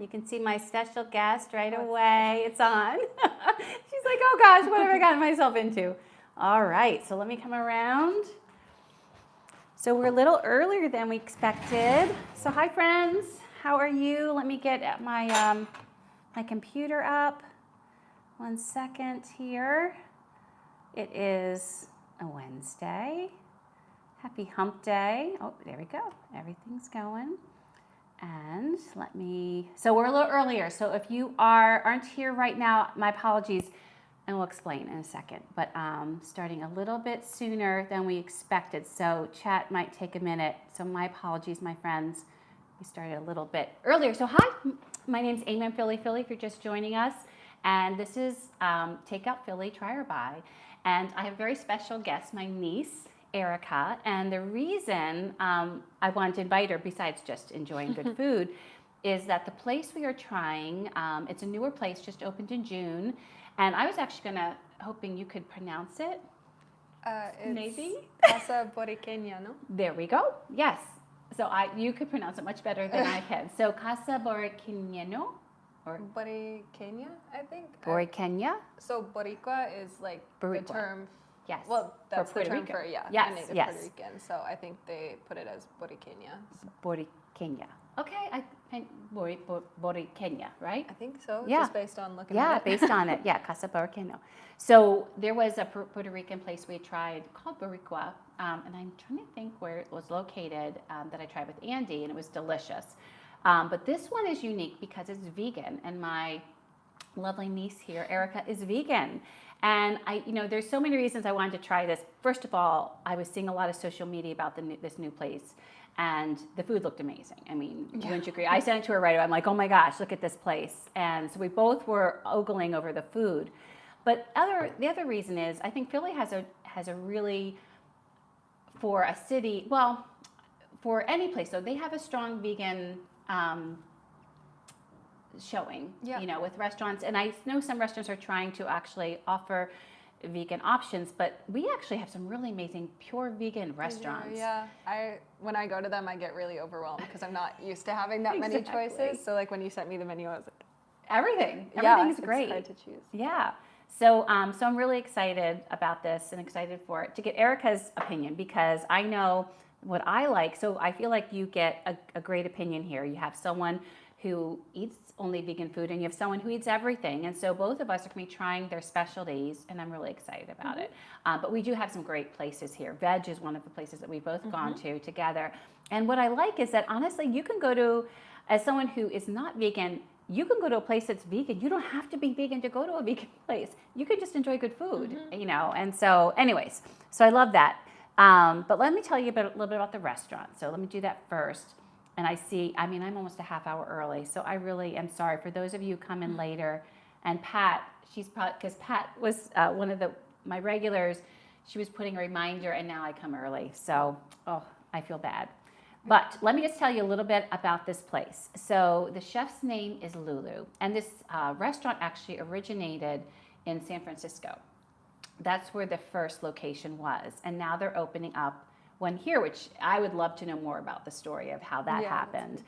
You can see my special guest right away. It's on. She's like, oh gosh, what have I gotten myself into? All right, so let me come around. So we're a little earlier than we expected. So hi friends, how are you? Let me get my, my computer up. 1 second here. It is a Wednesday. Happy hump day. Oh, there we go. Everything's going. And let me, so we're a little earlier. So if you aren't here right now, my apologies, and we'll explain in a second. But starting a little bit sooner than we expected. So chat might take a minute. So my apologies, my friends. We started a little bit earlier. So hi, my name's Amy. I'm Philly, if you're just joining us. And this is Takeout Philly, Try or Buy. And I have a very special guest, my niece, Erica, and the reason I wanted to invite her, besides just enjoying good food, is that the place we are trying, it's a newer place, just opened in June, and I was actually hoping you could pronounce it. It's maybe? Casa Borinqueña, no? There we go. Yes. So you could pronounce it much better than I can. So Casa Borinqueña, no? Or Borinqueña, I think. Borinqueña. So Boricua is like Boricua. the term. Yes. Well, that's the term Rican. for Yes, a native yes. Puerto Rican. So I think they put it as Borinqueña. So. Borinqueña. Okay, Borinqueña, right? I think so. Yeah. Just based on looking Yeah, at it. based on it. Yeah, Casa Borinqueña. So there was a Puerto Rican place we tried called Boricua, and I'm trying to think where it was located that I tried with Andy, and it was delicious. But this one is unique because it's vegan, and my lovely niece here, Erica, is vegan. And there's so many reasons I wanted to try this. First of all, I was seeing a lot of social media about this new place, and the food looked amazing. I mean, wouldn't you agree? I sent it to her right away. I'm like, oh my gosh, look at this place. And so we both were ogling over the food. But the other reason is I think Philly has a really, for a city, well, for any place, so they have a strong vegan showing, with restaurants. And I know some restaurants are trying to actually offer vegan options, but we actually have some really amazing pure vegan restaurants. Yeah, when I go to them, I get really overwhelmed because I'm not used to having that many choices. So like when you sent me the menu, I was like, everything's great. It's hard to choose. Yeah. So I'm really excited about this and excited for it to get Erica's opinion, because I know what I like. So I feel like you get a great opinion here. You have someone who eats only vegan food, and you have someone who eats everything. And so both of us are going to be trying their specialties, and I'm really excited about it. But we do have some great places here. Veg is one of the places that we've both gone to together. And what I like is that, honestly, you can go to, as someone who is not vegan, you can go to a place that's vegan. You don't have to be vegan to go to a vegan place. You can just enjoy good food, And so anyways, so I love that. But let me tell you a little bit about the restaurant. So let me do that first. And I'm almost a half hour early, so I really am sorry for those of you who come in later. And Pat, because Pat was one of my regulars, she was putting a reminder, and now I come early. So, I feel bad. But let me just tell you a little bit about this place. So the chef's name is Lulu, and this restaurant actually originated in San Francisco. That's where the first location was, and now they're opening up one here, which I would love to know more about the story of how that happened.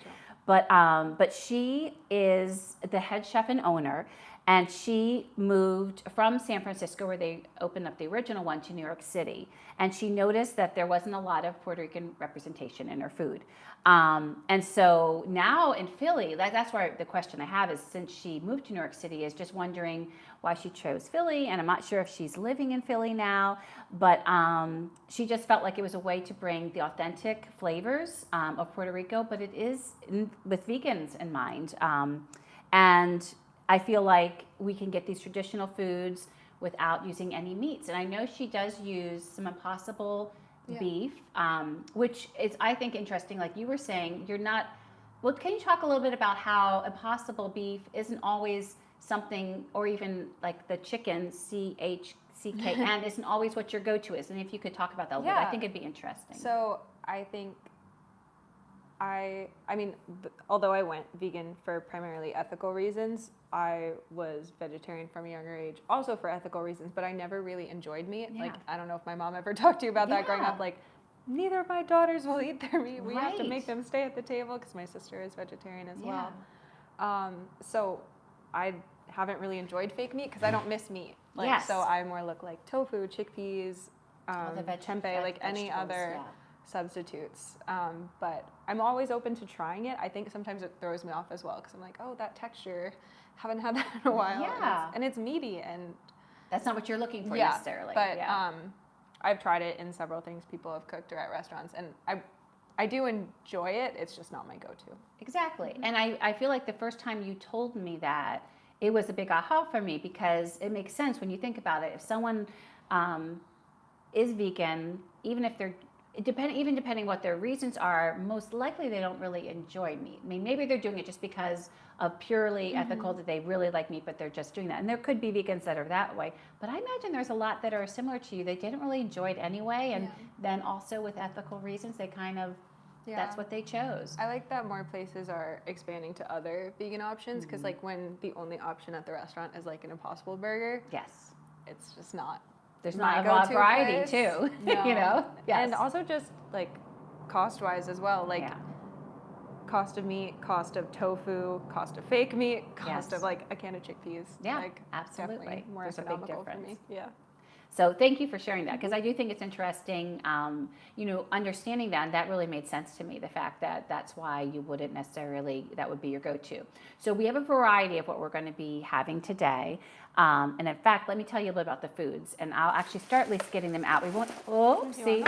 But she is the head chef and owner, and she moved from San Francisco, where they opened up the original one, to New York City. And she noticed that there wasn't a lot of Puerto Rican representation in her food. And so now in Philly, that's why the question I have is, since she moved to New York City, is just wondering why she chose Philly. And I'm not sure if she's living in Philly now, but she just felt like it was a way to bring the authentic flavors of Puerto Rico, but it is with vegans in mind. And I feel like we can get these traditional foods without using any meats. And I know she does use some Impossible beef, which is, I think, interesting. Like you were saying, well, can you talk a little bit about how Impossible beef isn't always something, or even like the chicken, chkn, isn't always what your go-to is? And if you could talk about that a little bit, I think it'd be interesting. So I think although I went vegan for primarily ethical reasons, I was vegetarian from a younger age, also for ethical reasons, but I never really enjoyed meat. Like, I don't know if my mom ever talked to you about that growing up. Like, neither of my daughters will eat their meat. We have to make them stay at the table, because my sister is vegetarian as well. So I haven't really enjoyed fake meat because I don't miss meat. Like, Yes. So I more look like tofu, chickpeas, The tempeh, like any vegetables, other yeah. substitutes. But I'm always open to trying it. I think sometimes it throws me off as well because I'm like, oh, that texture, haven't had that in a while. Yeah. And it's meaty and That's not what you're looking for yeah, necessarily. but yeah. I've tried it in several things people have cooked or at restaurants, and I do enjoy it. It's just not my go-to. Exactly. And I feel like the first time you told me that, it was a big aha for me because it makes sense when you think about it. If someone is vegan, even if they're depending what their reasons are, most likely they don't really enjoy meat. I mean, maybe they're doing it just because of purely ethical, that they really like meat, but they're just doing that. And there could be vegans that are that way. But I imagine there's a lot that are similar to you. They didn't really enjoy it anyway. And then also with ethical reasons, they kind of, that's what they chose. I like that more places are expanding to other vegan options because like when the only option at the restaurant is like an Impossible Burger, Yes. it's just not. There's my not a lot of go-to variety place. too, No. you know? Yes. And also just like cost-wise as well, like cost of meat, cost of tofu, cost of fake meat, cost of like a can of chickpeas. Yeah, like, absolutely. definitely more There's a big economical for difference. me. Yeah. So thank you for sharing that because I do think it's interesting, you know, understanding that, and that really made sense to me, the fact that that's why you wouldn't necessarily, that would be your go-to. So we have a variety of what we're going to be having today. And in fact, let me tell you a little about the foods, and I'll actually start at least getting them out. We won't,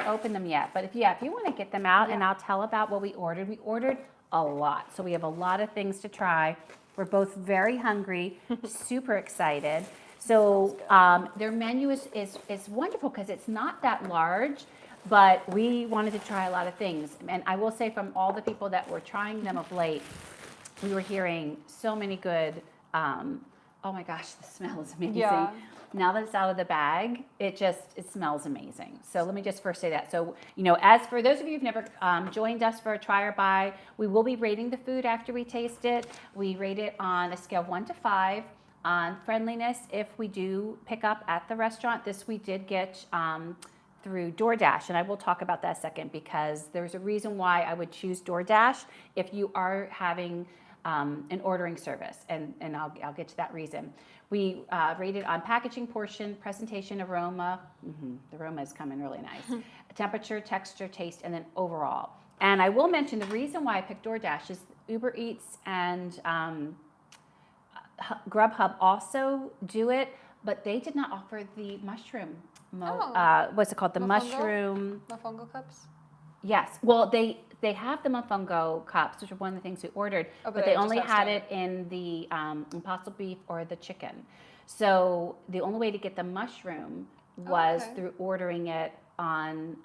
open them yet, but if you want to get them out, and I'll tell about what we ordered. We ordered a lot, so we have a lot of things to try. We're both very hungry, super excited. So their menu is wonderful because it's not that large, but we wanted to try a lot of things. And I will say from all the people that were trying them of late, we were hearing so many good, oh my gosh, the smell is amazing. Yeah. Now that it's out of the bag, it smells amazing. So let me just first say that. So, you know, as for those of you who've never joined us for a try or buy, we will be rating the food after we taste it. We rate it on a scale of 1 to 5. On friendliness, if we do pick up at the restaurant, this we did get through DoorDash, and I will talk about that in a second because there's a reason why I would choose DoorDash if you are having an ordering service, and I'll get to that reason. We rated on packaging, portion, presentation, aroma. The aroma is coming really nice. Temperature, texture, taste, and then overall. And I will mention the reason why I picked DoorDash is Uber Eats and Grubhub also do it, but they did not offer the mushroom. What's it called? The Mofongo? mushroom. Mofongo cups? Yes. Well, they have the mofongo cups, which are one of the things we ordered, but they only had it in the impossible beef or the chicken. So the only way to get the mushroom was through ordering it on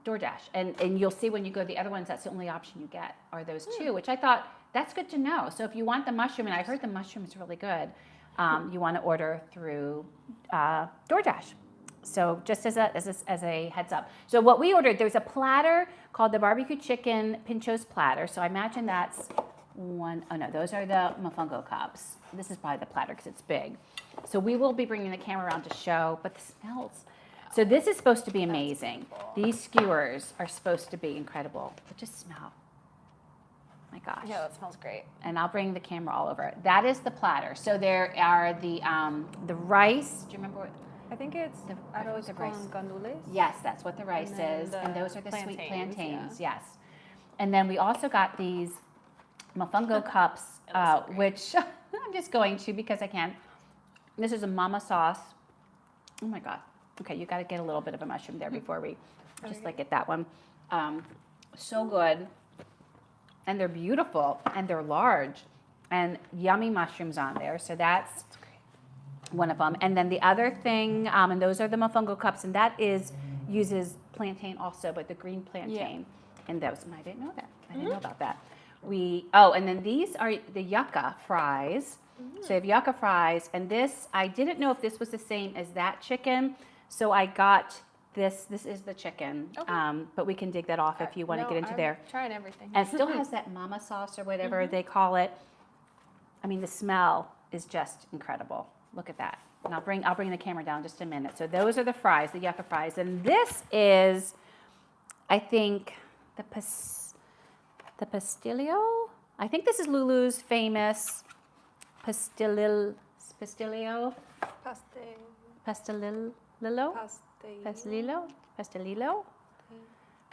DoorDash. And you'll see when you go to the other ones, that's the only option you get are those two, which I thought, that's good to know. So if you want the mushroom, and I heard the mushroom is really good, you want to order through DoorDash. So just as a heads up. So what we ordered, there's a platter called the barbecue chicken Pinchos platter. So I imagine that's one. Oh no, those are the mofongo cups. This is probably the platter because it's big. So we will be bringing the camera around to show, but the smells. So this is supposed to be amazing. These skewers are supposed to be incredible. But just smell. My gosh. Yeah, that smells great. And I'll bring the camera all over it. That is the platter. So there are the rice. Do you remember what? I think it's arroz con gandules. Yes, that's what the rice is. And those are the sweet plantains, plantains. Yes. And then we also got these mofongo cups, which I'm just going to because I can. This is a mama sauce. Oh my God. Okay, you got to get a little bit of a mushroom there before we just like get that one. So good. And they're beautiful and they're large and yummy mushrooms on there. So that's one of them. And then the other thing, and those are the mofongo cups, and that uses plantain also, but the green plantain in those. And I didn't know that. I didn't know about that. And then these are the yucca fries. So you have yucca fries, and this, I didn't know if this was the same as that chicken. So I got this. This is the chicken, but we can dig that off if you want to get into there. Trying everything. And it still has that mama sauce or whatever they call it. I mean, the smell is just incredible. Look at that. And I'll bring the camera down just a minute. So those are the fries, the yucca fries, and this is, I think, the pastelillo. I think this is Lulu's famous Pastelillo. Pastelillo. Pastelillo.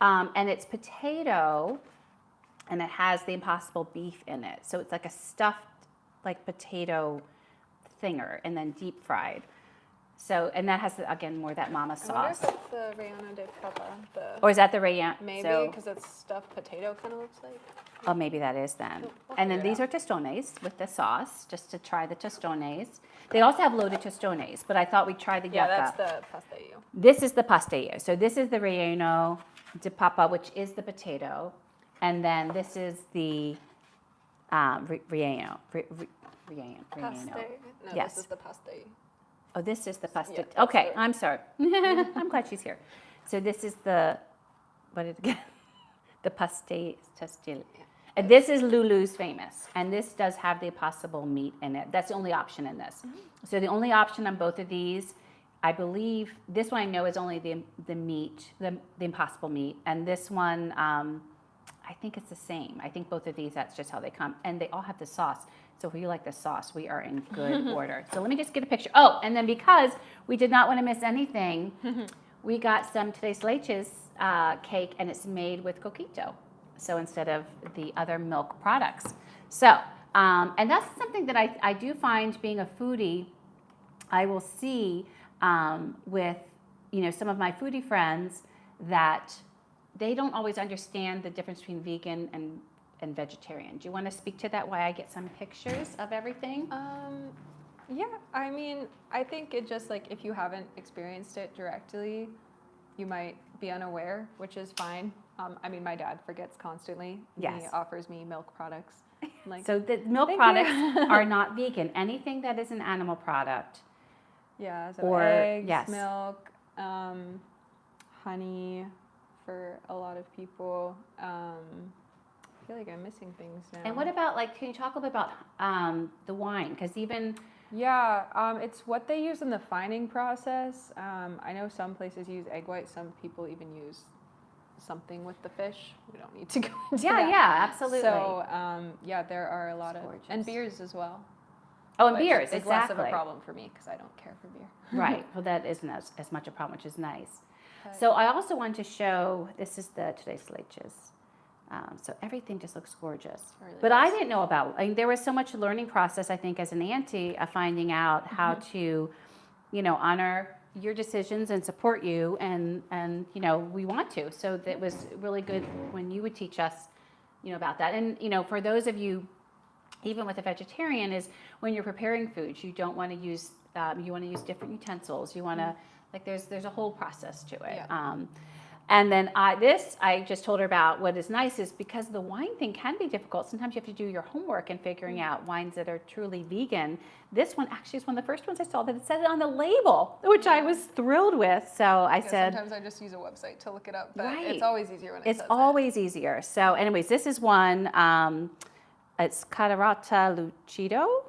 And it's potato, and it has the Impossible beef in it. So it's like a stuffed, like potato thinger, and then deep fried. So, and that has, again, more of that mama sauce. I wonder if it's the Relleno de Papa. Or is that the Relleno? Maybe, because it's stuffed potato, kind of looks like. Oh, maybe that is then. And then these are Tostones with the sauce, just to try the Tostones. They also have loaded Tostones, but I thought we'd try the yucca. Yeah, that's the pastelillo. This is the pastelillo. So this is the Relleno de Papa, which is the potato. And then this is the Relleno. No, Yes. this is the pastelillo. Oh, this is the pasta. Yeah, okay, I'm sorry. I'm glad she's here. So this is the, what is it again? The pastel. Yeah. And this is Lulu's famous. And this does have the Impossible meat in it. That's the only option in this. Mm-hmm. So the only option on both of these, I believe, this one I know is only the meat, the Impossible meat. And this one, I think it's the same. I think both of these, that's just how they come. And they all have the sauce. So if you like the sauce, we are in good order. So let me just get a picture. Oh, and then because we did not want to miss anything, we got some Today's Leches cake, and it's made with COQUITO. So instead of the other milk products. So, and that's something that I do find, being a foodie, I will see with, some of my foodie friends, that they don't always understand the difference between vegan and vegetarian. Do you want to speak to that, why I get some pictures of everything? Yeah, I mean, I think it just, like, if you haven't experienced it directly, you might be unaware, which is fine. I mean, my dad forgets constantly. Yes. He offers me milk products. Like, so the milk products are not vegan. Anything that is an animal product. Yeah, so or eggs, yes. milk, honey for a lot of people. I feel like I'm missing things now. And what about, like, can you talk a little bit about the wine? Because even... Yeah, it's what they use in the fining process. I know some places use egg white. Some people even use something with the fish. We don't need to go into that. Yeah, absolutely. So, there are a lot of... And beers as well. Oh, and beers, it's exactly. Less of a problem for me because I don't care for beer. Right. Well, that isn't as much a problem, which is nice. So I also wanted to show, this is the Today's Leches. So everything just looks gorgeous. Really but nice. I didn't know about, there was so much learning process, I think, as an auntie, of finding out how to, honor your decisions and support you. And we want to. So that was really good when you would teach us, about that. And, for those of you, even with a vegetarian, is when you're preparing foods, you don't want to use, you want to use different utensils. You want to, there's a whole process to it. Yeah. And then I just told her about what is nice is because the wine thing can be difficult. Sometimes you have to do your homework in figuring out wines that are truly vegan. This one actually is one of the first ones I saw that it said it on the label, which I was thrilled with. So I said... Sometimes I just use a website to look it up, but right. It's always easier when it says It's always easier. So anyways, this is one, it's Catarata Lucido.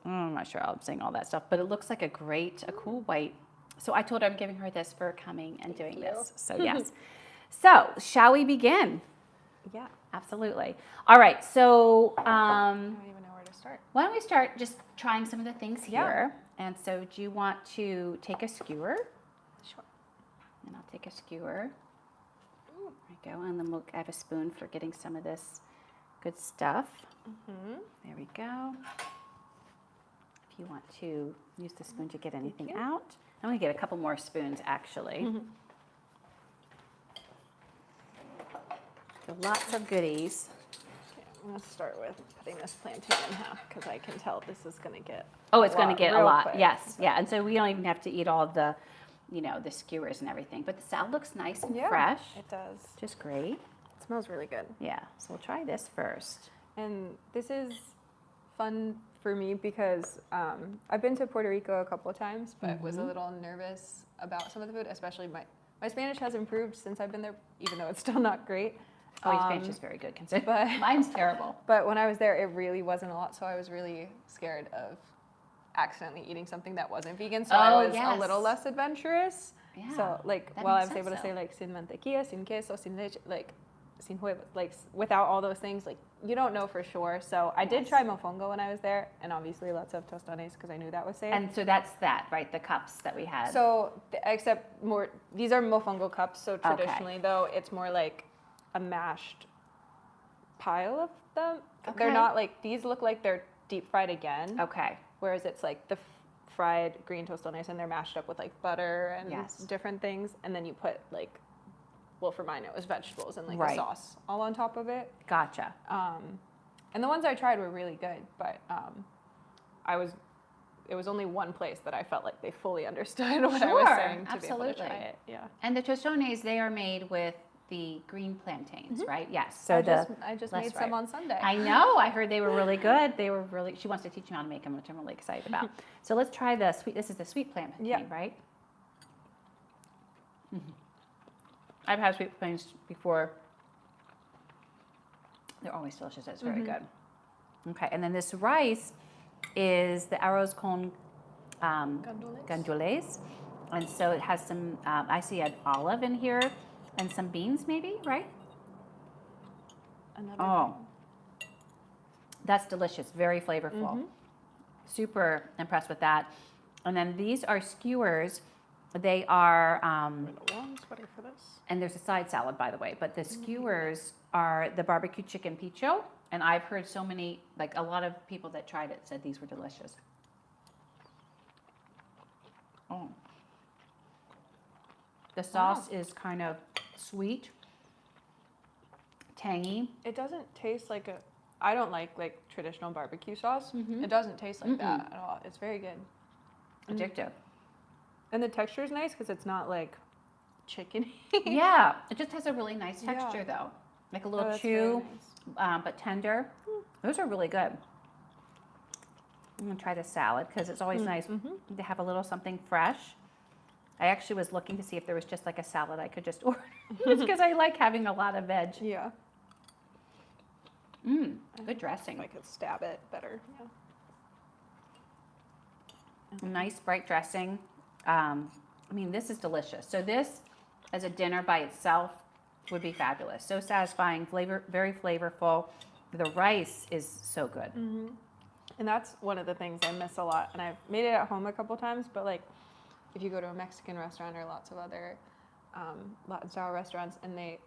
I'm not sure I'm saying all that stuff, but it looks like a cool white. So I told her I'm giving her this for coming and doing this. So yes. So shall we begin? Yeah, absolutely. All right. So I don't even know where to start. Why don't we start just trying some of the things here? Yeah. And so do you want to take a skewer? Sure. And I'll take a skewer. There we go. And then I have a spoon for getting some of this good stuff. Mm-hmm. There we go. If you want to use the spoon to get anything out. I'm going to get a couple more spoons, actually. Mm-hmm. So lots of goodies. Okay, I'm going to start with putting this plantain in half because I can tell this is going to get it's going to get a lot. Quick. Yes, yeah. And so we don't even have to eat all the, the skewers and everything. But the salad looks nice and fresh. It does. Just great. It smells really good. Yeah. So we'll try this first. And this is fun for me because I've been to Puerto Rico a couple of times, but was a little nervous about some of the food, especially my Spanish has improved since I've been there, even though it's still not great. Oh, your Spanish is very good, considering mine's terrible. But when I was there, it really wasn't a lot, so I was really scared of accidentally eating something that wasn't vegan, so I was a little less adventurous. Yeah, so, while I was able to say, sin mantequilla, sin queso, sin leche, sin huevos, like without all those things, like you don't know for sure. So I did try mofongo when I was there, and obviously lots of tostones because I knew that was safe. And so that's that, right? The cups that we had. So except more, these are mofongo cups. So traditionally though, it's more like a mashed pile of them. Okay. They're not like, these look like they're deep fried again. Okay. Whereas it's like the fried green tostones and they're mashed up with like butter and different things. And then you put like, well, for mine, it was vegetables and like a sauce all on top of it. Gotcha. And the ones I tried were really good, but it was only one place that I felt like they fully understood what I was saying to be able to try it. Yeah. And the tostones, they are made with the green plantains, right? Yes. So I just made some on Sunday. I know. I heard they were really good. They were really. She wants to teach me how to make them, which I'm really excited about. So let's try the sweet. This is the sweet plantain, right? Mm-hmm. I've had sweet plantains before. They're always delicious. It's very good. Okay, and then this rice is the arroz con gandules. And so it has some, I see an olive in here and some beans maybe, right? That's delicious. Very flavorful. Super impressed with that. And then these are skewers. They are, Ready for this. and there's a side salad, by the way, but the skewers are the barbecue chicken pincho. And I've heard so many, like a lot of people that tried it said these were delicious. Oh. The sauce is kind of sweet, tangy. It doesn't taste like I don't like traditional barbecue sauce. It doesn't taste like that at all. It's very good. Addictive. And the texture is nice because it's not like chicken. Yeah, it just has a really nice texture though. Like a little chew, but tender. Those are really good. I'm gonna try the salad because it's always nice to have a little something fresh. I actually was looking to see if there was just like a salad I could just order. It's because I like having a lot of veg. Yeah. Good dressing. I could stab it better. Yeah. Nice bright dressing. I mean, this is delicious. So this, as a dinner by itself, would be fabulous. So satisfying, very flavorful. The rice is so good. And that's one of the things I miss a lot. And I've made it at home a couple times, but like if you go to a Mexican restaurant or lots of other Latin style restaurants, and it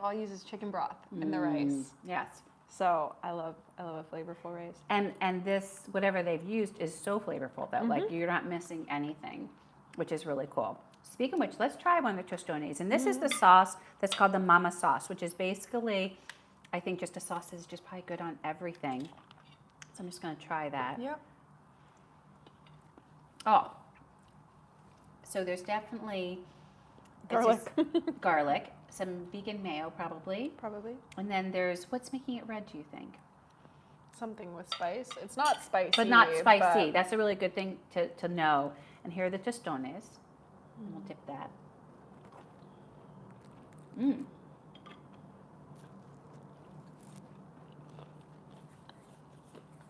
all uses chicken broth in the rice. Yes. So I love a flavorful rice. And this, whatever they've used, is so flavorful that like you're not missing anything, which is really cool. Speaking of which, let's try one of the tostones. And this is the sauce that's called the mama sauce, which is basically, I think, just a sauce that's just probably good on everything. So I'm just going to try that. Yep. Oh. So there's definitely garlic, some vegan mayo probably. And then there's, what's making it red, do you think? Something with spice. It's not spicy. But not spicy. That's a really good thing to know. And here are the tostones. And we'll dip that.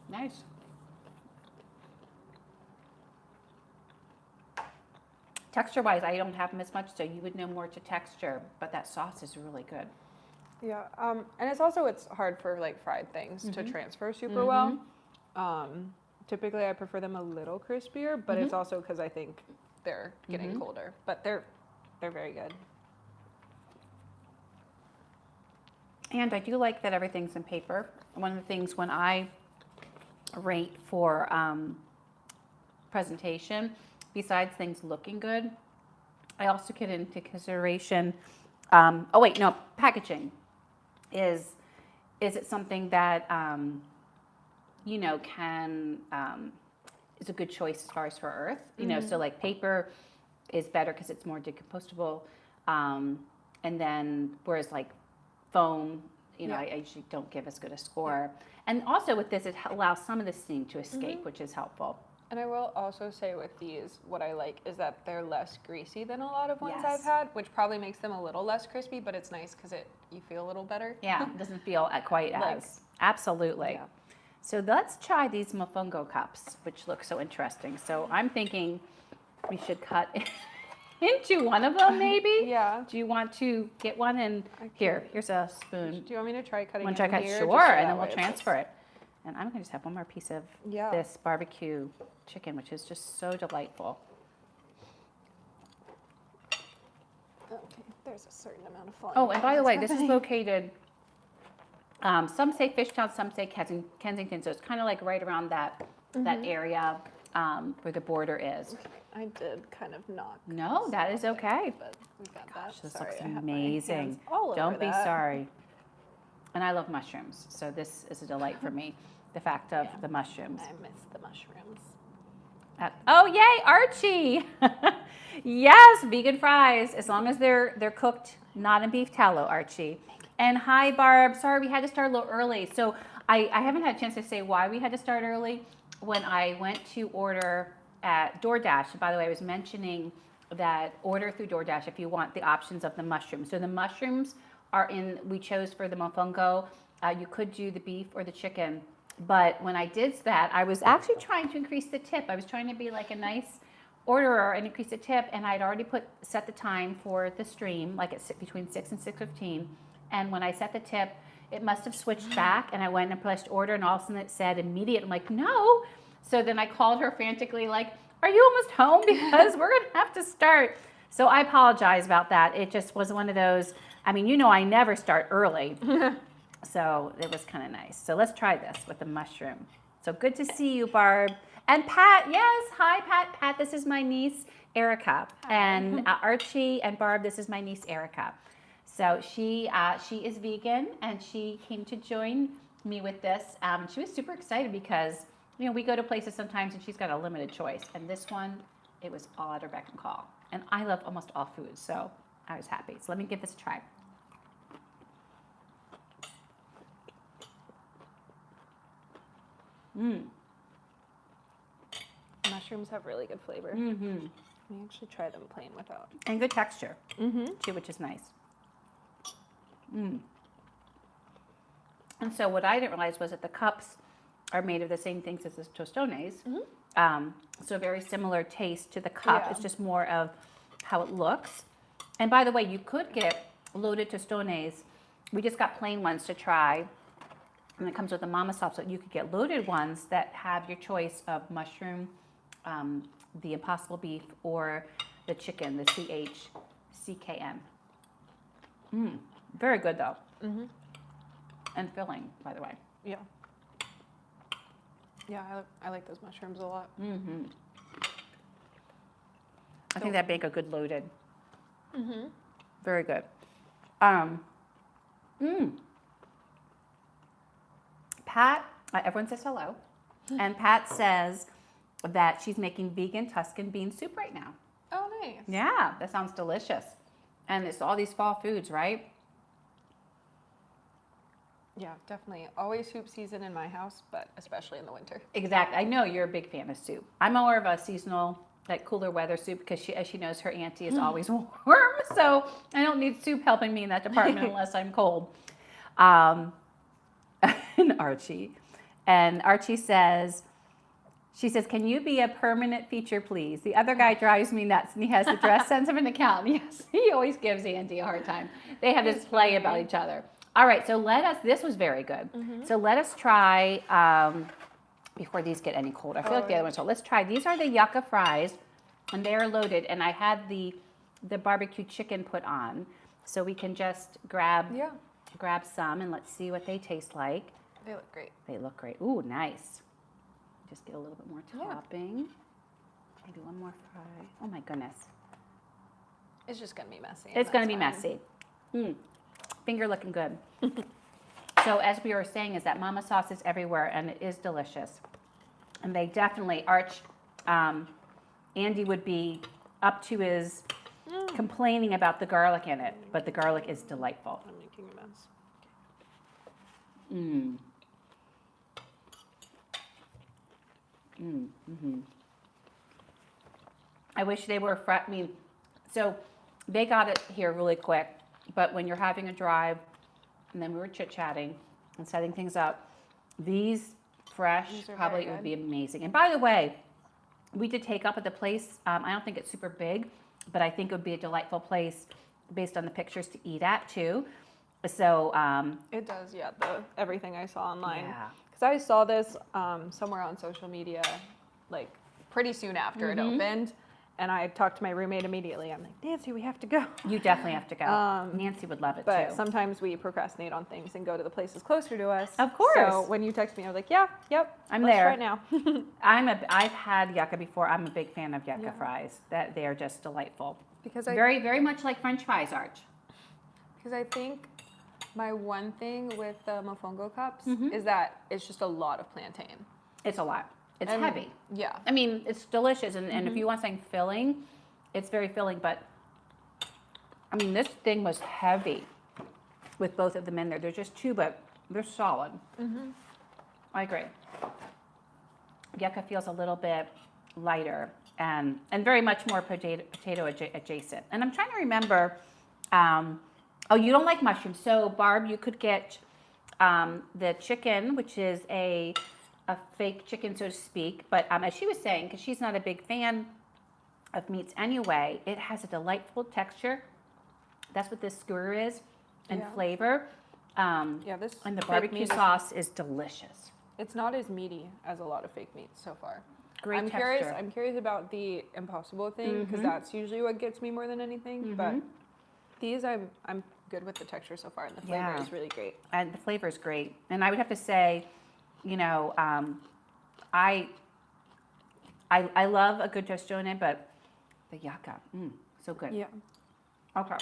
Nice. Texture-wise, I don't have them as much, so you would know more to texture, but that sauce is really good. Yeah, and it's hard for like fried things to transfer super well. Typically, I prefer them a little crispier, but it's also because I think they're getting colder. But they're very good. And I do like that everything's in paper. One of the things when I rate for presentation, besides things looking good, I also get into consideration, packaging. Is it something that, is a good choice as far as for earth? You know, so like paper is better because it's more decompostable. And then, whereas like foam, I usually don't give as good a score. And also with this, it allows some of the steam to escape, which is helpful. And I will also say with these, what I like is that they're less greasy than a lot of ones I've had, which probably makes them a little less crispy, but it's nice because you feel a little better. Yeah, it doesn't feel quite as. Absolutely. Yeah. So let's try these mofongo cups, which look so interesting. So I'm thinking we should cut into one of them, maybe? Yeah. Do you want to get one? And here's a spoon. Do you want me to try cutting Want it to try here? cut? Sure, and then we'll transfer it. And I'm going to just have one more piece of this barbecue chicken, which is just so delightful. Okay, there's a certain amount of fun. Oh, and by the way, this is located, some say Fishtown, some say Kensington, so it's kind of like right around that area where the border is. Okay, I did kind of knock. No, that is okay. But we got Gosh, that. this Sorry, looks I have my amazing. hands all over Don't be that. sorry. And I love mushrooms, so this is a delight for me. The fact of the mushrooms. I miss the mushrooms. Oh, yay, Archie! Yes, vegan fries, as long as they're cooked not in beef tallow, Archie. And hi, Barb. Sorry, we had to start a little early. So I haven't had a chance to say why we had to start early. When I went to order at DoorDash, by the way, I was mentioning that order through DoorDash if you want the options of the mushrooms. So the mushrooms are we chose for the mofongo. You could do the beef or the chicken. But when I did that, I was actually trying to increase the tip. I was trying to be like a nice orderer and increase the tip. And I'd already set the time for the stream, like at between 6 and 6:15. And when I set the tip, it must have switched back. And I went and pressed order, and all of a sudden it said immediate. I'm like, no. So then I called her frantically, like, are you almost home? Because we're going to have to start. So I apologize about that. It just was one of those. I mean, you know, I never start early. So it was kind of nice. So let's try this with the mushroom. So good to see you, Barb. And Pat, yes. Hi, Pat. Pat, this is my niece, Erica. Hi. And Archie and Barb, this is my niece, Erica. So she is vegan, and she came to join me with this. She was super excited because, you know, we go to places sometimes and she's got a limited choice. And this one, it was all at her beck and call. And I love almost all foods, so I was happy. So let me give this a try. Mushrooms have really good flavor. Mm-hmm. We actually try them plain without. And good texture, too, which is nice. And so what I didn't realize was that the cups are made of the same things as the Tostones. So very similar taste to the cup. Yeah. It's just more of how it looks. And by the way, you could get loaded Tostones. We just got plain ones to try. And it comes with the mama sauce, so you could get loaded ones that have your choice of mushroom, the impossible beef, or the chicken, the CHkn. Very good though. And filling, by the way. Yeah. Yeah, I like those mushrooms a lot. I think that'd make a good loaded. Very good. Pat, everyone says hello. And Pat says that she's making vegan Tuscan bean soup right now. Oh, nice. Yeah, that sounds delicious. And it's all these fall foods, right? Yeah, definitely. Always soup season in my house, but especially in the winter. Exactly. I know you're a big fan of soup. I'm more of a seasonal, like cooler weather soup, because as she knows, her auntie is always warm. So I don't need soup helping me in that department unless I'm cold. And Archie says, she says, can you be a permanent feature, please? The other guy drives me nuts, and he has the dress sense of an accountant. Yes, he always gives Andy a hard time. They have this play about each other. All right, so this was very good. So let us try, before these get any colder. I feel like the other ones, so let's try. These are the yucca fries, and they are loaded, and I had the barbecue chicken put on. So we can just grab some, and let's see what they taste like. They look great. They look great. Ooh, nice. Just get a little bit more topping. Maybe one more fry. Oh my goodness. It's just going to be messy. It's going to be messy. Finger looking good. So as we were saying, is that mama sauce is everywhere, and it is delicious. And they definitely, Andy would be up to his complaining about the garlic in it, but the garlic is delightful. I'm making a mess. I wish they were fresh. I mean, so they got it here really quick, but when you're having a drive, and then we were chit-chatting and setting things up, these fresh probably would be amazing. And by the way, we did take up at the place. I don't think it's super big, but I think it would be a delightful place based on the pictures to eat at too. So it does, yeah. Everything I saw online, yeah. because I saw this somewhere on social media, like pretty soon after it opened, and I talked to my roommate immediately. I'm like, Nancy, we have to go. You definitely have to go. Nancy would love it But too. sometimes we procrastinate on things and go to the places closer to us. Of course. So when you text me, I was like, yep, I'm let's there try it now. I've had yucca before. I'm a big fan of yucca fries. That they are just delightful. Because very, very much like French fries, Arch. Because I think my one thing with the mofongo cups is that it's just a lot of plantain. It's a lot. It's heavy. Yeah. I mean, it's delicious, and if you want something filling, it's very filling. But I mean, this thing was heavy with both of them in there. They're just two, but they're solid. I agree. Yucca feels a little bit lighter and very much more potato adjacent. And I'm trying to remember. Oh, you don't like mushrooms, so Barb, you could get the chicken, which is a fake chicken, so to speak. But as she was saying, because she's not a big fan of meats anyway, it has a delightful texture. That's what this skewer is, and flavor. This and the fake barbecue meat sauce is delicious. It's not as meaty as a lot of fake meats so far. Great texture. I'm curious about the Impossible thing, because that's usually what gets me more than anything. But these, I'm good with the texture so far, and the flavor is really great. And the flavor is great. And I would have to say, you know, I love a good tostone, but the yucca, so good. Yeah. Okay.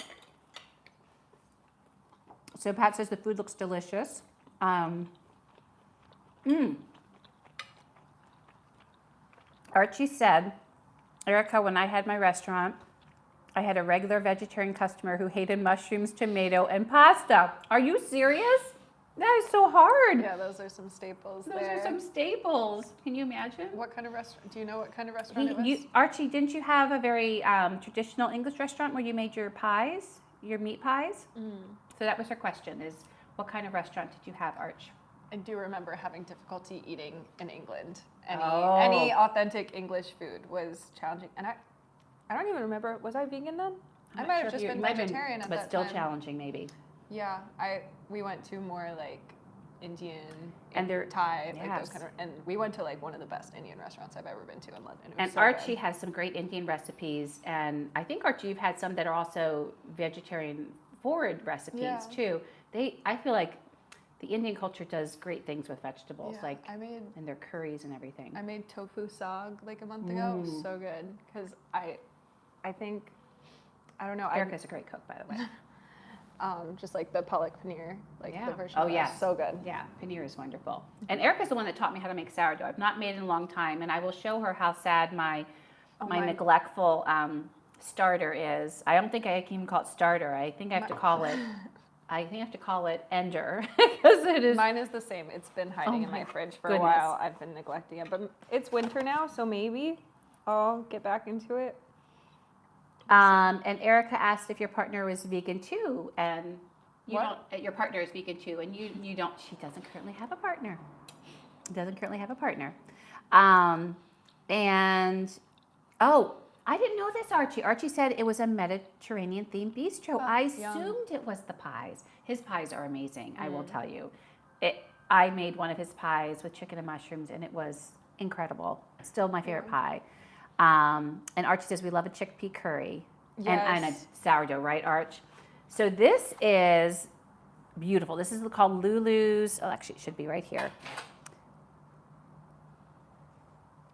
So Pat says the food looks delicious. Archie said, Erica, when I had my restaurant, I had a regular vegetarian customer who hated mushrooms, tomato, and pasta. Are you serious? That is so hard. Yeah, those are some staples Those there. are some staples. Can you imagine? What kind of restaurant? Do you know what kind of restaurant it was? Archie, didn't you have a very traditional English restaurant where you made your pies, your meat pies? So that was her question, is what kind of restaurant did you have, Arch? I do remember having difficulty eating in England. Any authentic English food was challenging. And I don't even remember, was I vegan then? I might have just been vegetarian at that time. But still challenging, maybe. Yeah, we went to more like Indian and Thai, like those kind of, and we went to like one of the best Indian restaurants I've ever been to in London. It was and so Archie good. has some great Indian recipes, and I think Archie, you've had some that are also vegetarian forward recipes too. I feel like the Indian culture does great things with vegetables, like and their curries and everything. I made tofu saag like a month ago. It was so good because I think, I don't know. Erica's a great cook, by the way. Just like the palak paneer, like the version. Oh yeah, so good. Yeah, paneer is wonderful. And Erica's the one that taught me how to make sourdough. I've not made it in a long time, and I will show her how sad my neglectful starter is. I don't think I can even call it starter. I think I have to call it. I think I have to call it Ender because it is. Mine is the same. It's been hiding in my fridge for a while. I've been neglecting it, but it's winter now, so maybe I'll get back into it. And Erica asked if your partner was vegan too, and you don't. Your partner is vegan too, and you don't. She doesn't currently have a partner. And I didn't know this, Archie. Archie said it was a Mediterranean themed bistro. I assumed it was the pies. His pies are amazing. I will tell you. I made one of his pies with chicken and mushrooms, and it was incredible. Still my favorite pie. And Archie says we love a chickpea curry and a sourdough, right, Arch? So this is beautiful. This is called Lulu's. Oh, actually, it should be right here.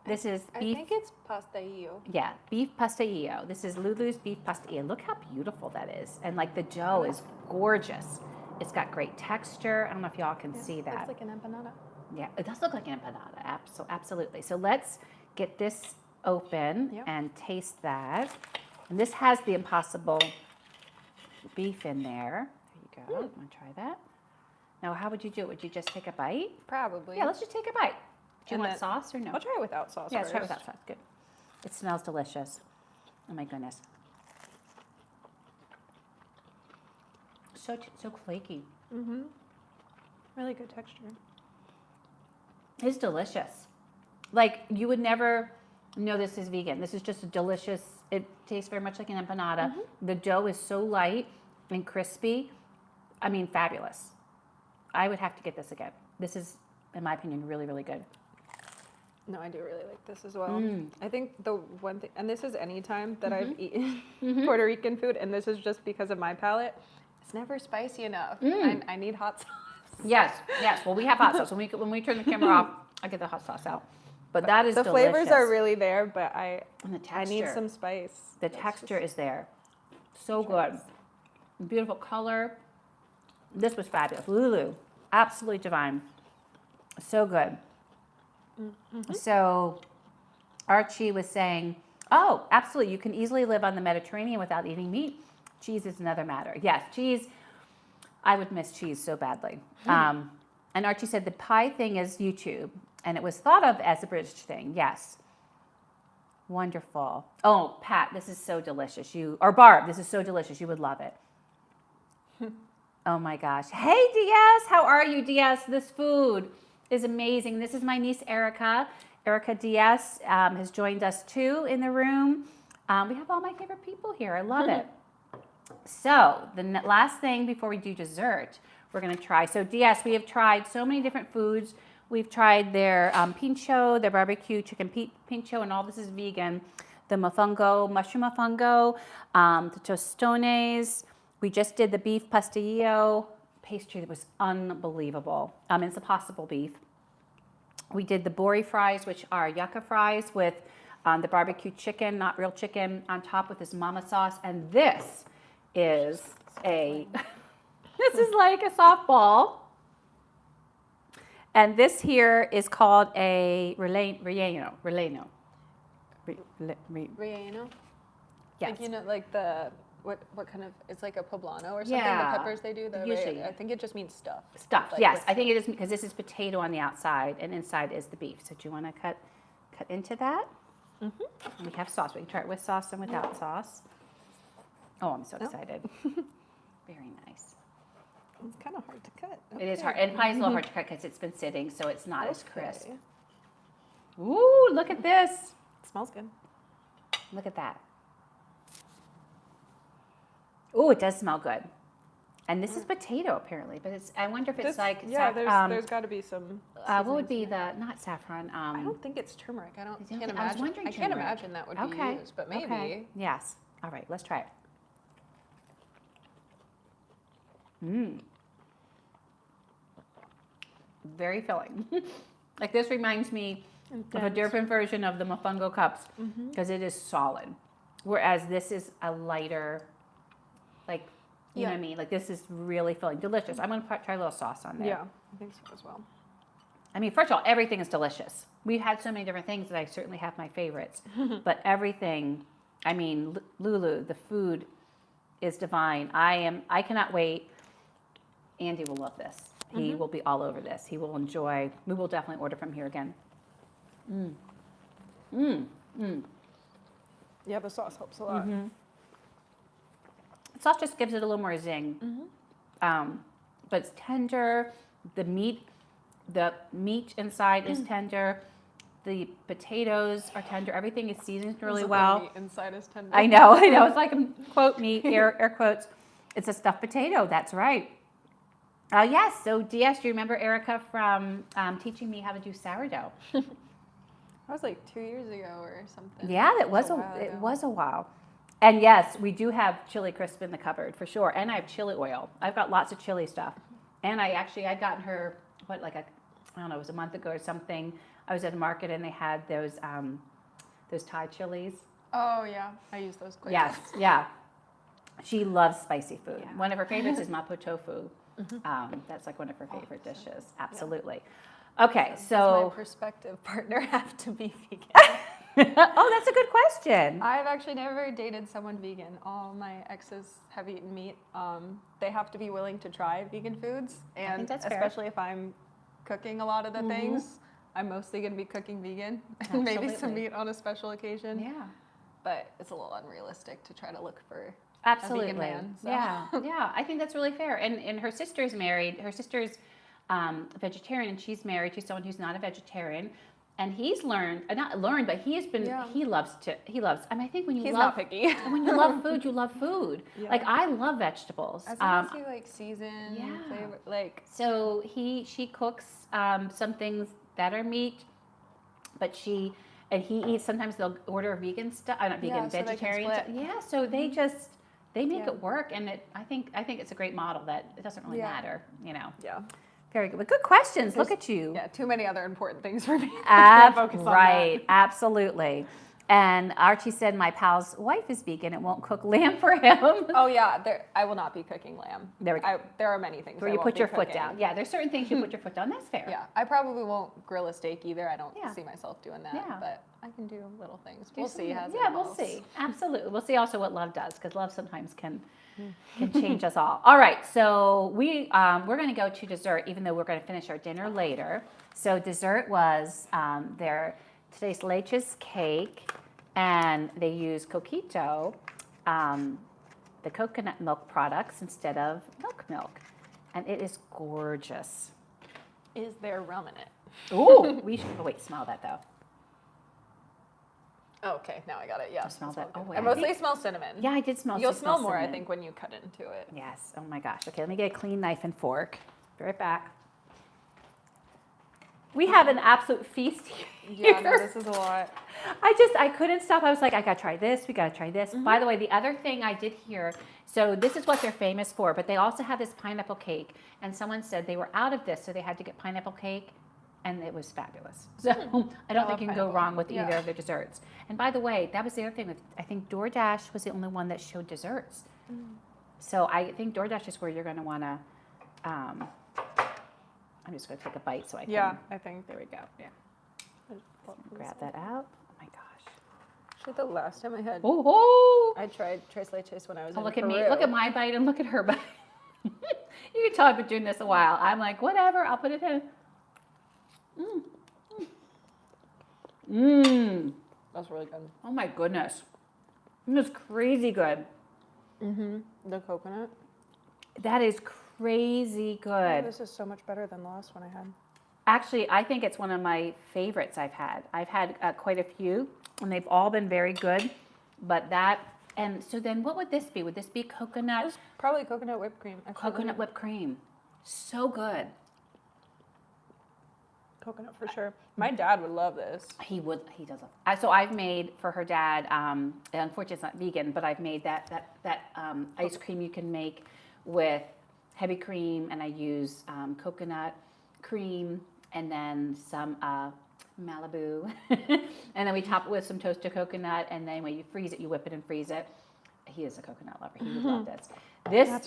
This is beef. I think it's pastelillo. Yeah, beef pastelillo. This is Lulu's beef pastelillo. Look how beautiful that is. And like the dough is gorgeous. It's got great texture. I don't know if y'all can see that. It's like an empanada. Yeah, it does look like an empanada. Absolutely. So let's get this open and taste that. And this has the Impossible beef in there. There you go. Want to try that? Now, how would you do it? Would you just take a bite? Probably. Yeah, let's just take a bite. Do you want sauce or no? I'll try it without sauce. Yeah, let's try it without sauce. Good. It smells delicious. Oh my goodness. So flaky. Mm-hmm. Really good texture. It's delicious. Like you would never know this is vegan. This is just a delicious It tastes very much like an empanada. The dough is so light and crispy. I mean, fabulous. I would have to get this again. This is, in my opinion, really, really good. No, I do really like this as well. I think the one thing, and this is any time that I've eaten Puerto Rican food, and this is just because of my palate, it's never spicy enough. I need hot sauce. Yes, yes. Well, we have hot sauce. When we turn the camera off, I get the hot sauce out. But that is the delicious. flavors are really there, but I need texture. some spice. The texture is there. So good. Beautiful color. This was fabulous. Lulu, absolutely divine. So good. So Archie was saying, oh, absolutely. You can easily live on the Mediterranean without eating meat. Cheese is another matter. Yes, cheese. I would miss cheese so badly. And Archie said the pie thing is YouTube, and it was thought of as a British thing. Yes. Wonderful. Oh, Pat, this is so delicious. Or Barb, this is so delicious. You would love it. Oh my gosh. Hey, Diaz, how are you, Diaz? This food is amazing. This is my niece, Erica. Erica Diaz has joined us too in the room. We have all my favorite people here. I love it. So the last thing before we do dessert, we're going to try. So Diaz, we have tried so many different foods. We've tried their pincho, their barbecue chicken pincho, and all this is vegan. The mofongo, mushroom mofongo, the tostones. We just did the beef pastelillo pastry that was unbelievable. It's a possible beef. We did the Bori fries, which are yucca fries with the barbecue chicken, not real chicken, on top with this mama sauce. And this is this is like a softball. And this here is called a relleno. Relleno? Yes. Like, you know, like the, what kind of, it's like a poblano or something, Yeah. the peppers they do? Usually. I think it just means stuffed. Stuffed, Like yes. with- I think it is because this is potato on the outside and inside is the beef. So do you want to cut into that? We have sauce. We can try it with sauce and without sauce. Oh, I'm so excited. Very nice. It's kind of hard to cut. It is hard. And pie is a little hard to cut because it's been sitting, so it's not as crisp. Okay. Ooh, look at this. It smells good. Look at that. Ooh, it does smell good. And this is potato apparently, but it's. I wonder if it's like. Yeah, there's got to be some. what would be the not saffron? I don't think it's turmeric. I can't I was imagine. wondering I can't turmeric. imagine that would be used, but maybe. Okay. Yes. All right. Let's try it. Very filling. Like this reminds me of a different version of the mofongo cups because it is solid, whereas this is a lighter, like you know what I mean. Like this is really filling, delicious. I'm gonna try a little sauce on there. Yeah, I think so as well. I mean, first of all, everything is delicious. We've had so many different things that I certainly have my favorites, but everything. I mean, Lulu, the food is divine. I cannot wait. Andy will love this. He will be all over this. He will enjoy. We will definitely order from here again. Yeah, the sauce helps a lot. The sauce just gives it a little more zing. But it's tender. The meat inside is tender. The potatoes are tender. Everything is seasoned really well. The meat inside is tender. I know. It's like a quote meat, air quotes. It's a stuffed potato. That's right. Yes. So, DS, do you remember Erica from teaching me how to do sourdough? That was like 2 years ago or something. Yeah, it was a while. And yes, we do have chili crisp in the cupboard for sure. And I have chili oil. I've got lots of chili stuff. And I'd gotten her I don't know, it was a month ago or something. I was at a market and they had those Thai chilies. Oh yeah, I use those quite Yes, yeah. She loves spicy food. Yeah. One of her favorites is mapo tofu. That's like one of her favorite dishes. Absolutely. Okay, Does so. my prospective partner have to be vegan? Oh, that's a good question. I've actually never dated someone vegan. All my exes have eaten meat. They have to be willing to try vegan foods, and think that's fair. especially if I'm cooking a lot of the things, I'm mostly going to be cooking vegan and maybe some Absolutely. meat on a special occasion. Yeah. But it's a little unrealistic to try to look for Absolutely. a vegan man. So. Yeah, yeah. I think that's really fair. And her sister's married. Her sister's a vegetarian, and she's married to someone who's not a vegetarian. And he's learned, not learned, but he has been, he loves, I mean, I think when you He's love, not picky. when you love food, you love food. Yeah. Like, I love vegetables. As long as you like season, flavor, like. So she cooks some things that are meat, but he eats, sometimes they'll order vegan stuff, not vegan, vegetarian stuff. Yeah, so they make it work, and I think it's a great model that it doesn't really matter, you know. Yeah. Very good. But good questions. Look at you. Yeah, too many other important things for me. Focus on right, absolutely. And Archie said my pal's wife is vegan. It won't cook lamb for him. Oh yeah, I will not be cooking lamb. There we go. There are many things where I you won't put your be foot cooking. down. Yeah, there's certain things you put your foot down. That's fair. Yeah, I probably won't grill a steak either. I don't Yeah. see myself doing that, Yeah. but I can do little things. Do We'll see. something. How it we'll evolves. see. Absolutely. We'll see also what love does, because love sometimes can change us all. All right, so we're going to go to dessert, even though we're going to finish our dinner later. So dessert was today's leches cake, and they use COQUITO, the coconut milk products instead of milk, and it is gorgeous. Is there rum in it? Ooh, we should wait. Smell that though. Oh, okay, now I got it. Yeah, smell that. good. Oh, I mostly smell cinnamon. Yeah, I did smell. You'll smell more, I cinnamon. think, when you cut into it. Yes. Oh my gosh. Okay, let me get a clean knife and fork. Be right back. We have an absolute feast here. Yeah, no, this is a lot. I couldn't stop. I was like, I gotta try this. We gotta try this. By the way, the other thing I did hear, so this is what they're famous for, but they also have this pineapple cake. And someone said they were out of this, so they had to get pineapple cake, and it was fabulous. So I don't think you can go wrong with either of their desserts. And by the way, that was the other thing with, I think DoorDash was the only one that showed desserts. So I think DoorDash is where you're gonna wanna, I'm just gonna take a bite so I can. Yeah, I think. There we go. Yeah. Grab that out. Oh my gosh. Actually, the last time I had, Oh, I tried tres leches when I was in look at Peru. me. Look at my bite and look at her bite. You can tell I've been doing this a while. I'm like, whatever, I'll put it in. That's really good. Oh my goodness. It's crazy good. The coconut. That is crazy Oh, good. this is so much better than the last one I had. Actually, I think it's one of my favorites I've had. I've had quite a few, and they've all been very good. But that, and so then what would this be? Would this be coconut? It's probably coconut whipped cream. Coconut whipped cream. So good. Coconut for sure. My dad would love this. He does. So I've made for her dad, unfortunately it's not vegan, but I've made that ice cream you can make with heavy cream, and I use coconut cream and then some Malibu. And then we top it with some toasted coconut, and then when you freeze it, you whip it and freeze it. He is a coconut lover. He would love this.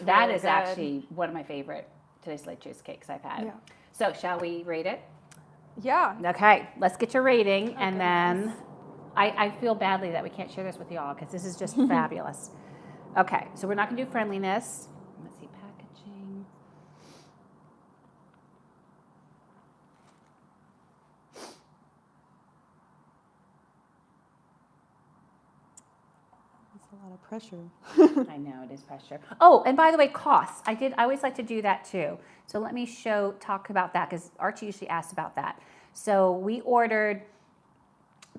That is actually one of my favorite today's leches cakes I've had. Yeah. So shall we rate it? Yeah. Okay, let's get your rating, and then I feel badly that we can't share this with y'all because this is just fabulous. Okay, so we're not going to do friendliness. Let's see, packaging. That's a lot of pressure. I know, it is pressure. Oh, and by the way, costs. I always like to do that too. So let me talk about that because Archie usually asks about that. So we ordered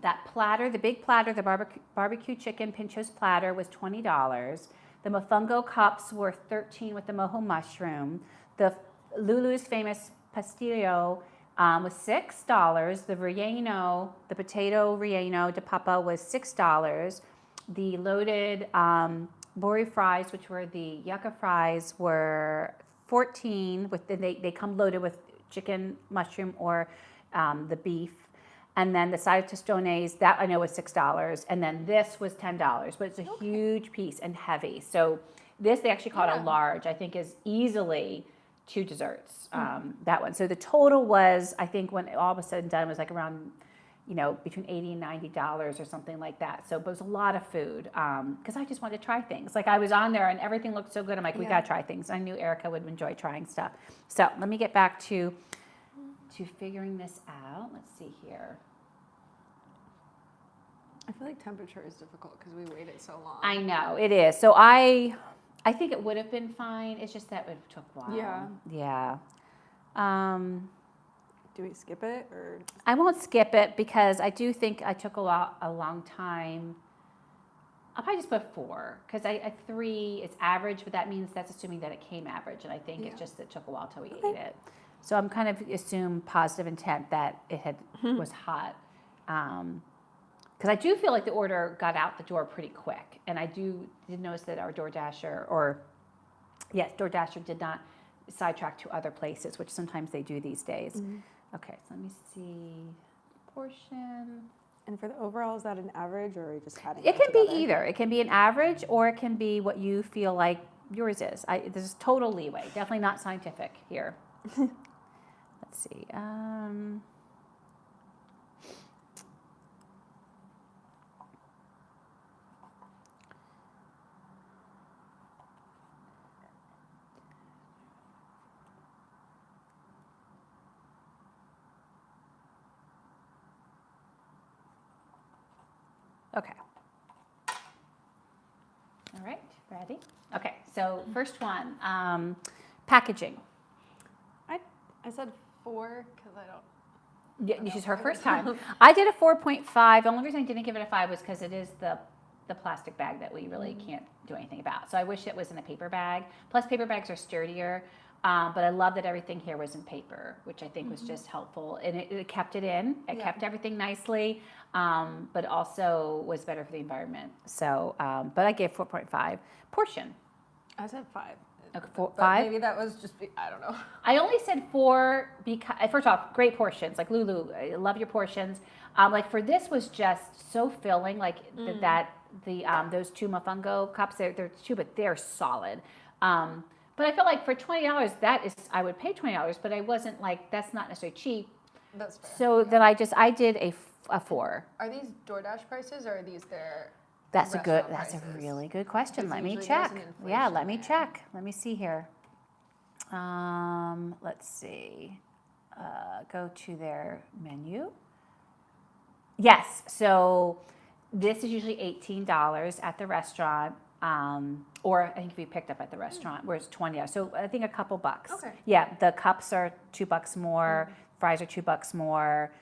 that platter, the big platter, the barbecue chicken Pinchos platter was $20. The Mofongo cups were $13 with the mojo mushroom. The Lulu's famous Pastelillo was $6. The Relleno, the potato Relleno de Papa was $6. The loaded Bori fries, which were the yucca fries, were $14. They come loaded with chicken, mushroom, or the beef. And then the side of Tostones, that I know was $6. And then this was $10, but it's a huge piece and heavy. So this, they actually call it a large, I think is easily 2 desserts, that one. So the total was, I think when all was said and done, was like around, between $80 and $90 or something like that. So it was a lot of food because I just wanted to try things. Like I was on there and everything looked so good. I'm like, we got to try things. I knew Erica would enjoy trying stuff. So let me get back to figuring this out. Let's see here. I feel like temperature is difficult because we waited so long. I know, it is. So I think it would have been fine. It's just that it took a while. Yeah. Yeah. Do we skip it or? I won't skip it because I do think I took a long time. I'll probably just put 4 because I 3 is average, but that means that's assuming that it came average, and I think it's just it took a while till we ate it. So I'm kind of assume positive intent that it was hot, because I do feel like the order got out the door pretty quick, and I did notice that our DoorDasher did not sidetrack to other places, which sometimes they do these days. Okay, so let me see portion. And for the overall, is that an average or are we just adding It can be together? either. It can be an average or it can be what you feel like yours is. There's total leeway. Definitely not scientific here. Let's see. Okay. All right, ready? Okay, so first one, packaging. I said 4 because I don't. Yeah, this is her first time. I did a 4.5. The only reason I didn't give it a 5 was because it is the plastic bag that we really can't do anything about. So I wish it was in a paper bag. Plus, paper bags are sturdier. But I love that everything here was in paper, which I think was just helpful. And it kept it in. It kept everything nicely, but also was better for the environment. So, but I gave 4.5. Portion. I said 5. Okay, But 5? maybe that was just, I don't know. I only said 4 because, first off, great portions. Like Lulu, I love your portions. Like for this was just so filling. Like those 2 Mofongo cups, they're 2, but they're solid. But I feel like for $20, I would pay $20, but I wasn't like, that's not necessarily cheap. That's fair. So then I did a 4. Are these DoorDash prices or are these their That's a prices? really good question. Let me Usually check. there's an Yeah, inflation let me there. check. Let me see here. Let's see. Go to their menu. Yes, so this is usually $18 at the restaurant. Or I think if you picked up at the restaurant, where it's $20. So I think a couple bucks. Okay. Yeah, the cups are $2 more, fries are $2 more.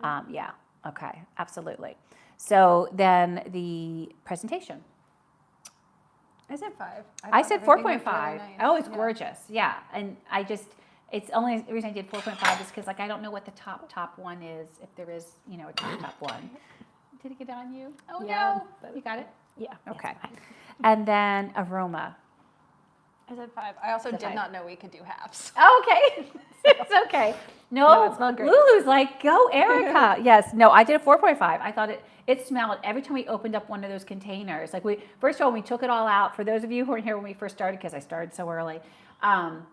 Okay. Yeah, okay, absolutely. So then the presentation. I said 5. I said thought everything 4.5. looked really nice. Oh, it's Yeah. gorgeous. Yeah, and it's the only reason I did 4.5 is because like I don't know what the top one is, if there is, a top one. Did it get on you? Oh Yeah, no, you got it? Yeah. Okay. And then aroma. I said 5. I also Said did 5. not know we could do halves. Okay. It's okay. No, it smelled great. Lulu's like, go, Erica. Yes. No, I did a 4.5. I thought it smelled every time we opened up one of those containers. Like first of all, we took it all out. For those of you who weren't here when we first started, because I started so early, when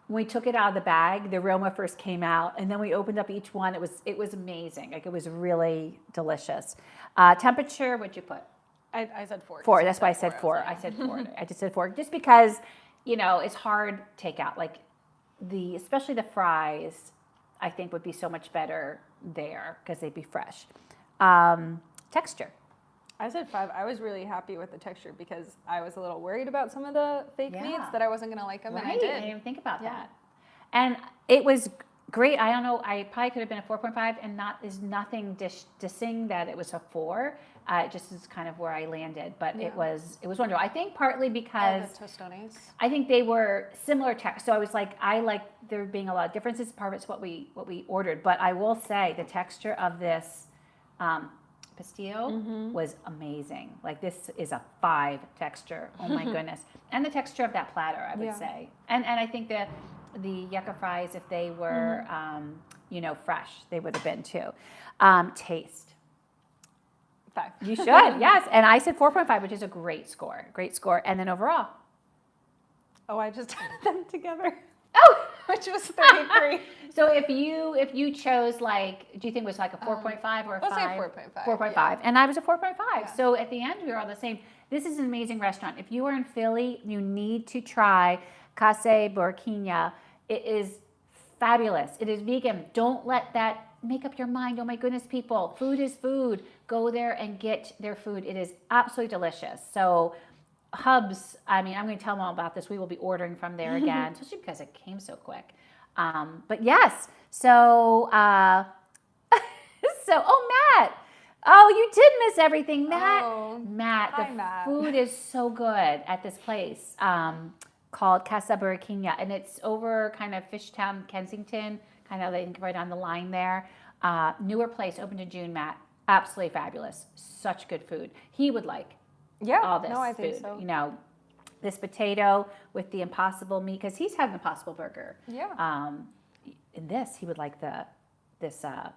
we took it out of the bag, the aroma first came out, and then we opened up each one. It was amazing. Like it was really delicious. Temperature, what'd you put? I said 4. 4. That's why I said 4. I said 4. I just said 4 just because, it's hard takeout. Like especially the fries, I think would be so much better there because they'd be fresh. Texture. I said 5. I was really happy with the texture because I was a little worried about some of the fake meats that I wasn't going to like them, and I Right. did. I didn't even think about Yeah. that. And it was great. I don't know. I probably could have been a 4.5, and there's nothing dissing that it was a 4. It just is kind of where I landed, but it was wonderful. I think partly because the Tostones. I think they were similar text. So I was like, I like there being a lot of differences. Part of it's what we ordered, but I will say the texture of this Pastelillo was amazing. Like this is a 5 texture. Oh my goodness! And the texture of that platter, I would say. And I think the yucca fries, if they were fresh, they would have been too. Taste. 5. You should, yes. And I said 4.5, which is a great score. Great score. And then overall. Oh, I just added them together. Oh, Which was 33. so if you chose like, do you think it was like a 4.5 or a 5? Let's say 4.5. 4.5. Yeah. And I was a 4.5. Yeah. So at the end, we were all the same. This is an amazing restaurant. If you are in Philly, you need to try Casa Borinqueña. It is fabulous. It is vegan. Don't let that make up your mind. Oh my goodness, people. Food is food. Go there and get their food. It is absolutely delicious. So Hubs, I'm going to tell them all about this. We will be ordering from there again, especially because it came so quick. But yes, So, Matt. Oh, you did miss everything, Matt. Oh, Matt, hi, the Matt. food is so good at this place called Casa Borinqueña, and it's over kind of Fishtown, Kensington, kind of like right on the line there. Newer place, opened in June, Matt. Absolutely fabulous. Such good food. He would like all this I think food. so. You know, this potato with the Impossible meat, because he's had an Impossible burger. Yeah. In this, he would like this pastillo.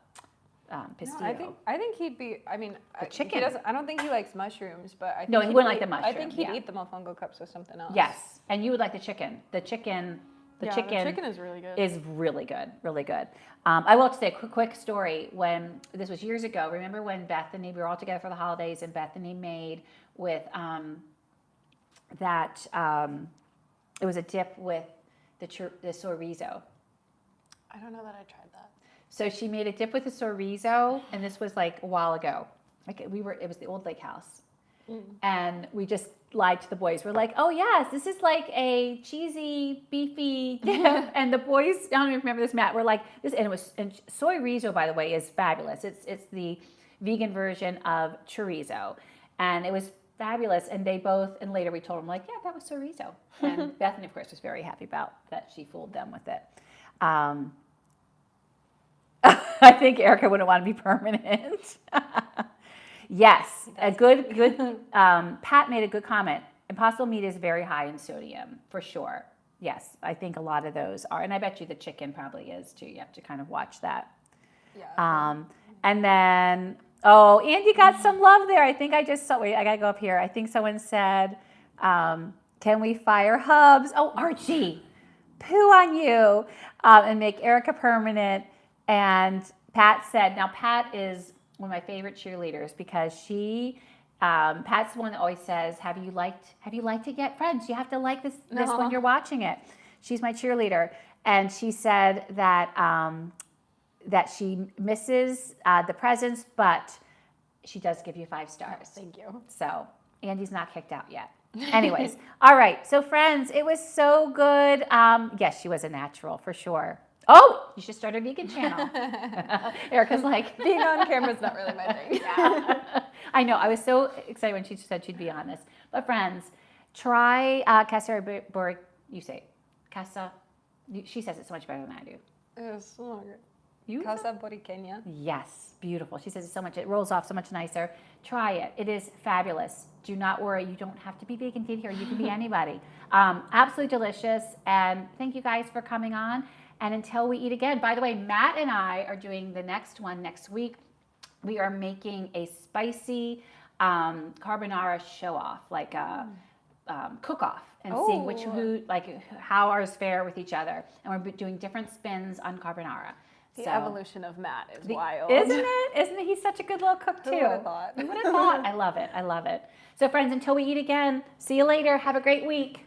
No, I think he'd be. I mean, chicken. He doesn't. I don't think he likes mushrooms, but I think No, he wouldn't like the mushroom. I think he'd yeah. eat the mofongo cups with something else. Yes, and you would like the chicken. The chicken is really good. Is really good, really good. I will say a quick story. When this was years ago, remember when Bethany, we were all together for the holidays, and Bethany made with it was a dip with the chorizo. I don't know that I tried that. So she made a dip with the chorizo, and this was like a while ago. Like it was the old lake house. And we just lied to the boys. We're like, oh yes, this is like a cheesy, beefy dip. And the boys, I don't even remember this, Matt, were like, this, and soy rizo, by the way, is fabulous. It's the vegan version of chorizo. And it was fabulous. And they both, and later we told them like, yeah, that was chorizo. And Bethany, of course, was very happy about that. She fooled them with it. I think Erica wouldn't want to be permanent. Yes, a good. Pat made a good comment. Impossible meat is very high in sodium, for sure. Yes, I think a lot of those are, and I bet you the chicken probably is too. You have to kind of watch that. Yeah. And then, Andy got some love there. I think I just saw. Wait, I gotta go up here. I think someone said, "Can we fire Hubs?" Oh, Archie, poo on you, and make Erica permanent. And Pat said, now Pat is one of my favorite cheerleaders because Pat's the one that always says, have you liked it yet, friends? You have to like this when you're watching it. She's my cheerleader. And she said that that she misses the presents, but she does give you 5 stars. Thank you. So Andy's not kicked out yet. Anyways, all right. So friends, it was so good. Yes, she was a natural for sure. Oh, you should start a vegan channel. Erica's like, being on camera is not really my thing. Yeah. I know. I was so excited when she said she'd be on this. But friends, try Casa Borinqueña. You say it. Casa. She says it so much better than I do. It's so good. You? Casa Borinqueña. Yes, beautiful. She says it so much. It rolls off so much nicer. Try it. It is fabulous. Do not worry. You don't have to be vegan to eat here. You can be anybody. Absolutely delicious. And thank you guys for coming on. And until we eat again, by the way, Matt and I are doing the next one next week. We are making a spicy carbonara show-off, like a cook-off, and seeing how ours fare with each other. And we're doing different spins on carbonara. The evolution of Matt is wild. Isn't it? Isn't it? He's such a good little cook, too. Who would have thought? Who would have thought? I love it. I love it. So, friends, until we eat again, see you later. Have a great week.